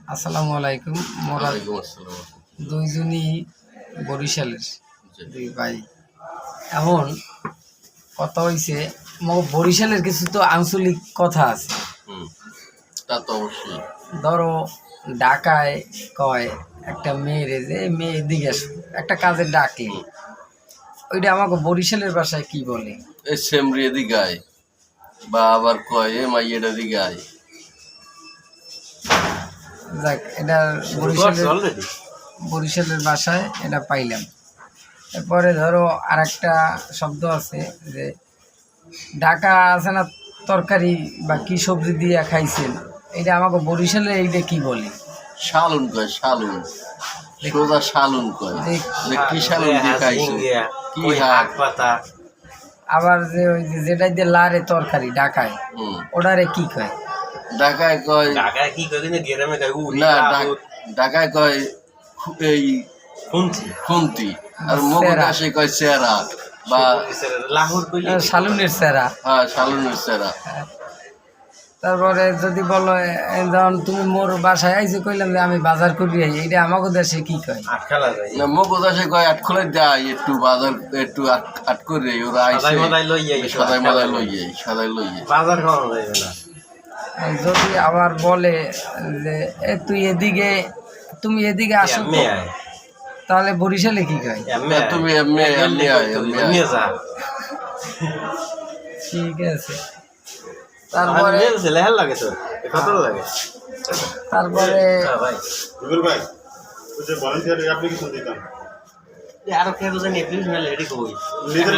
আসসালামু আলাইকুম। মোরা ওয়ালাইকুম আসসালাম। দুইজনই বরিশালের দুই ভাই। এখন কথা হইছে বরিশালের কিছু তো আঞ্চলিক কথা আছে। হুম, তা তো অবশ্যই। ধরো ঢাকায় কয় একটা মেয়ের যে মেয়ে দিকে আসো, একটা কাজে ডাকলে হুম, ওইটা আমাকে বরিশালের ভাষায় কি বলে? এই সেমরিয়ে দি গায় বা আবার কয় এ মাইয়েটা দি গায়। যাক, এটা বরিশালের ভাষায় এটা পাইলাম। এরপরে ধরো আর একটা শব্দ আছে যে ঢাকা আছে না, তরকারি বা কি সবজি দিয়ে খাইছেন, এটা আমাকে বরিশালে এইটা কি বলে? শালুন কয়, শালুন। সোজা শালুন কয়। যে কি শালুন দিয়ে খাইছো, কি হাক পাতা। আবার যে ওই যে যেটা দিয়ে লারে তরকারি ঢাকায়, হুম, ওটারে কি কয়? ঢাকায় কয় ঢাকায় কি করে না গ্রামে কয় উড়ি না, লাউত ঢাকায় কয় এই শুনছি খুন্তি, আর মগদাসে কয় চেরা বা লাহোর কইলে শালুনের চেরা। হ্যাঁ শালুনের চেরা। তারপরে যদি বলো যেমন তুমি মোর বাসায় আইসো, কইলাম যে আমি বাজার করি আই, এইটা আমাকে দেশে কি কয়? আটখালা যায় না মগদাসে কয় আট খোলে দেয় একটু বাজার একটু আট করে ওরা আইসে সদাই মদাই লই যাই সদাই মদাই লই যাই সদাই লই যাই। বাজার খাওয়া যাবে না। যদি আবার বলে যে তুমি এদিকে আসো তো, মেয়ে আয় তাহলে বরিশালে কি কয়? এমএ তুমি এমনি এমনি আয় এমনি আয়। নিয়ে যা ঠিক আছে। তারপরে তারপরে ছেলে হেল লাগে তো কত লাগে তারপরে ভাই রুবেল ভাই ওই যে ভলান্টিয়ার অ্যাপ্লিকেশন দিতাম আরো কেউ জানি এপ্লিকেশন রেডি কই নিজের